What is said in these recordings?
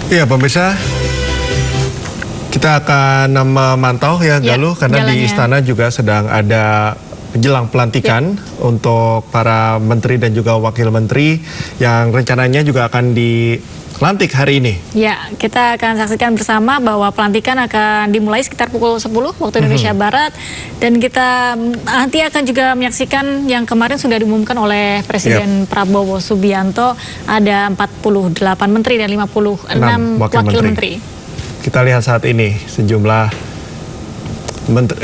Iya pemirsa, kita akan memantau ya Galuh, karena jalannya. di istana juga sedang ada jelang pelantikan untuk para menteri dan juga wakil menteri yang rencananya juga akan dilantik hari ini. Ya, kita akan saksikan bersama bahwa pelantikan akan dimulai sekitar pukul 10 waktu Indonesia Barat, dan kita nanti akan juga menyaksikan yang kemarin sudah diumumkan oleh Presiden Prabowo Subianto, ada 48 menteri dan 56 wakil menteri. Kita lihat saat ini sejumlah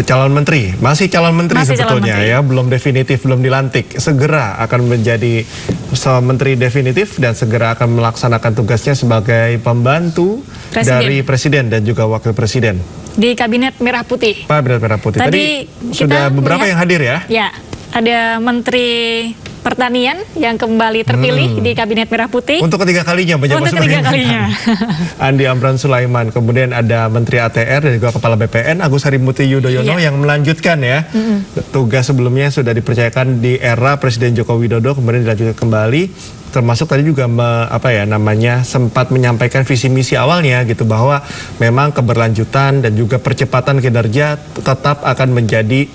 calon menteri, masih calon menteri sebetulnya ya, belum definitif, belum dilantik, segera akan menjadi menteri definitif dan segera akan melaksanakan tugasnya sebagai pembantu dari presiden dan juga wakil presiden di Kabinet Merah Putih. Kabinet Merah Putih. Tadi sudah beberapa yang hadir ya? Ya, ada Menteri Pertanian yang kembali terpilih di Kabinet Merah Putih. Untuk ketiga kalinya menjabat Andi Amran Sulaiman. Kemudian ada Menteri ATR dan juga Kepala BPN Agus Harimurti Yudhoyono yang melanjutkan ya. Tugas sebelumnya sudah dipercayakan di era Presiden Joko Widodo, kemudian dilanjutkan kembali. Termasuk tadi juga sempat menyampaikan visi misi awalnya gitu, bahwa memang keberlanjutan dan juga percepatan kinerja tetap akan menjadi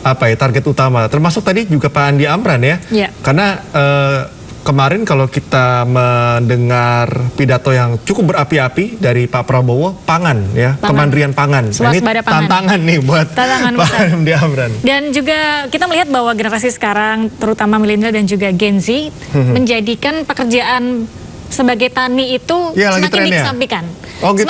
target utama, termasuk tadi juga Pak Andi Amran ya. Karena kemarin kalau kita mendengar pidato yang cukup berapi-api dari Pak Prabowo, pangan ya, kemandirian pangan. Ini tantangan nih buat Pak Andi Amran. Dan juga kita melihat bahwa generasi sekarang, terutama milenial dan juga Gen Z, menjadikan pekerjaan sebagai tani itu semakin dikesampingkan. Oh gitu,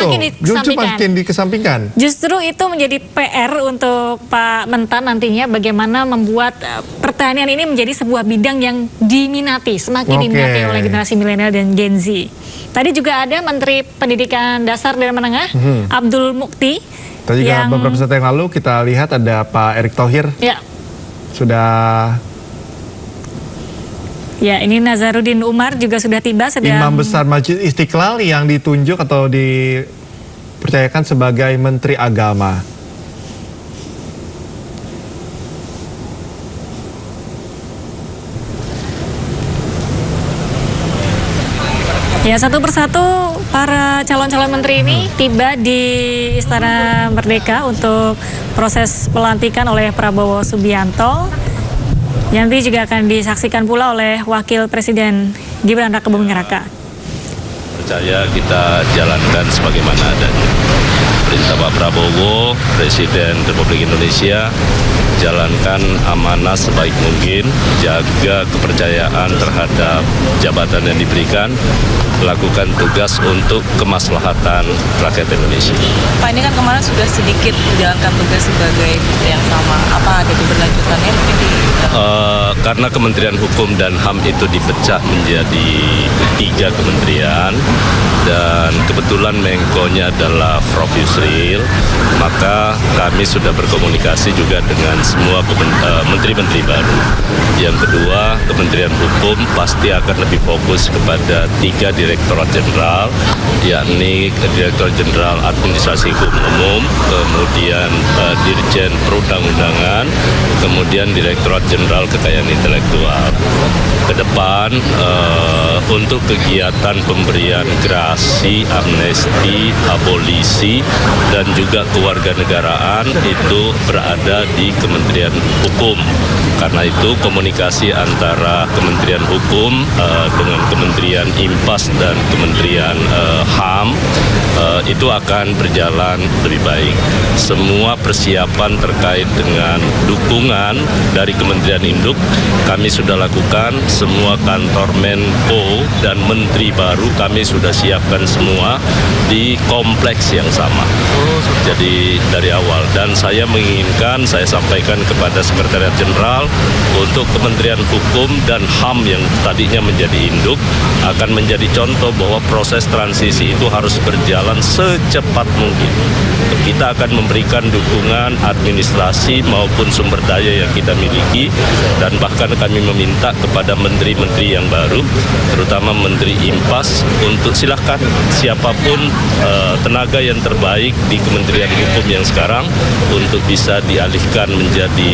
makin dikesampingkan. Justru itu menjadi PR untuk Pak Mentan nantinya, bagaimana membuat pertanian ini menjadi sebuah bidang yang diminati, semakin diminati oleh generasi milenial dan Gen Z. Tadi juga ada Menteri Pendidikan Dasar dan Menengah, Abdul Mukti. Tadi juga beberapa saat yang lalu kita lihat ada Pak Erick Thohir. Sudah. Ya, ini Nazaruddin Umar juga sudah tiba, Imam Besar Masjid Istiqlal yang ditunjuk atau dipercayakan sebagai Menteri Agama. Ya, satu persatu para calon-calon menteri ini tiba di Istana Merdeka untuk proses pelantikan oleh Prabowo Subianto. Nanti juga akan disaksikan pula oleh Wakil Presiden Gibran Raka Buming Raka. Percaya kita jalankan sebagaimana adanya. Perintah Pak Prabowo, Presiden Republik Indonesia, jalankan amanah sebaik mungkin, jaga kepercayaan terhadap jabatan yang diberikan, lakukan tugas untuk kemaslahatan rakyat Indonesia. Pak, ini kan kemarin sudah sedikit menjalankan tugas sebagai menteri yang sama. Apa ada keberlanjutannya mungkin di... Karena Kementerian Hukum dan HAM itu dipecah menjadi 3 kementerian, dan kebetulan Menko-nya adalah Prof. Yusril, maka kami sudah berkomunikasi juga dengan semua menteri-menteri baru. Yang kedua, Kementerian Hukum pasti akan lebih fokus kepada 3 Direktorat Jenderal, yakni Direktur Jenderal Administrasi Hukum Umum, kemudian Dirjen Perundang-undangan, kemudian Direktorat Jenderal Kekayaan Intelektual. Ke depan, untuk kegiatan pemberian grasi, amnesti, abolisi, dan juga kewarganegaraan itu berada di Kementerian Hukum. Karena itu komunikasi antara Kementerian Hukum dengan Kementerian Impas dan Kementerian HAM itu akan berjalan lebih baik. Semua persiapan terkait dengan dukungan dari Kementerian Induk kami sudah lakukan. Semua kantor Menko dan Menteri baru kami sudah siapkan semua di kompleks yang sama. Jadi dari awal, dan saya menginginkan, saya sampaikan kepada Sekretariat Jenderal untuk Kementerian Hukum dan HAM yang tadinya menjadi induk akan menjadi contoh bahwa proses transisi itu harus berjalan secepat mungkin. Kita akan memberikan dukungan administrasi maupun sumber daya yang kita miliki, dan bahkan kami meminta kepada menteri-menteri yang baru, terutama Menteri Impas, untuk silahkan siapapun tenaga yang terbaik di Kementerian Hukum yang sekarang untuk bisa dialihkan menjadi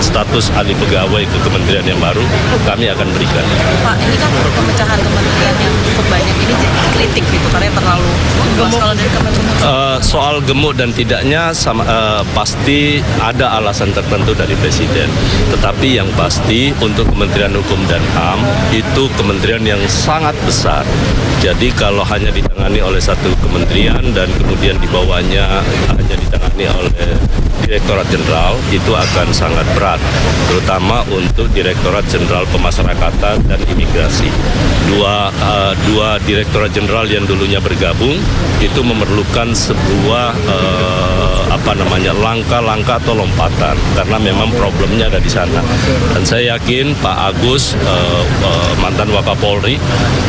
status alih pegawai ke kementerian yang baru, kami akan berikan. Pak, ini kan pemecahan kementerian yang cukup banyak ini terlalu luas kalau dari Kemenkumham? Soal gemuk dan tidaknya pasti ada alasan tertentu dari Presiden. Tetapi yang pasti untuk Kementerian Hukum dan HAM itu kementerian yang sangat besar. Jadi kalau hanya ditangani oleh satu kementerian dan kemudian di bawahnya hanya ditangani oleh Direktorat Jenderal, itu akan sangat berat, terutama untuk Direktorat Jenderal Pemasyarakatan dan Imigrasi. Dua Direktorat Jenderal yang dulunya bergabung itu memerlukan sebuah langkah-langkah atau lompatan, karena memang problemnya ada di sana. Dan saya yakin Pak Agus, mantan Wakapolri,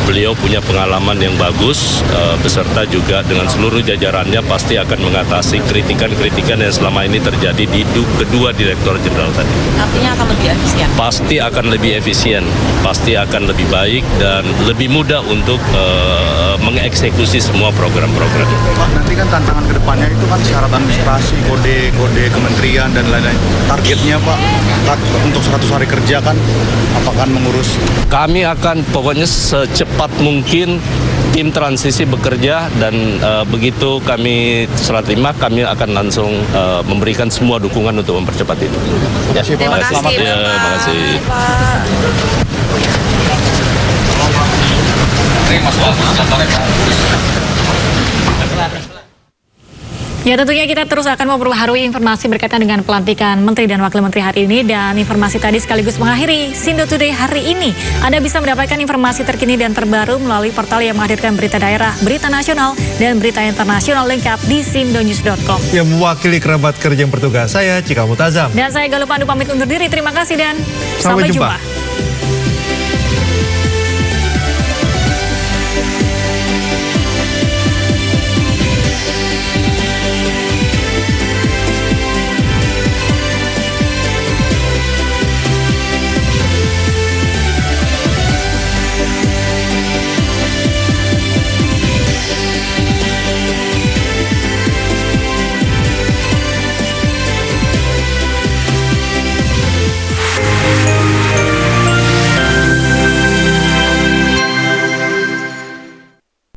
beliau punya pengalaman yang bagus, beserta juga dengan seluruh jajarannya pasti akan mengatasi kritikan-kritikan yang selama ini terjadi di kedua Direktur Jenderal tadi. Artinya akan lebih efisien? Pasti akan lebih efisien, pasti akan lebih baik dan lebih mudah untuk mengeksekusi semua program-program. Pak, nanti kan tantangan kedepannya itu kan syarat administrasi, kode kementerian dan lain-lain. Targetnya Pak, untuk 100 hari kerja kan, apakah mengurus? Kami akan pokoknya secepat mungkin tim transisi bekerja dan begitu kami serah terima, kami akan langsung memberikan semua dukungan untuk mempercepat itu. Terima kasih Pak. Terima kasih, Selamat ya, terima kasih. Pak. Ya, tentunya kita terus akan memperbaharui informasi berkaitan dengan pelantikan Menteri dan Wakil Menteri hari ini, dan informasi tadi sekaligus mengakhiri Sindo Today hari ini. Anda bisa mendapatkan informasi terkini dan terbaru melalui portal yang menghadirkan berita daerah, berita nasional, dan berita internasional lengkap di sindonews.com. Yang mewakili kerabat kerja yang bertugas, saya Cika Mutazam. Dan saya Galuh Pandu pamit undur diri. Terima kasih dan Sampai jumpa.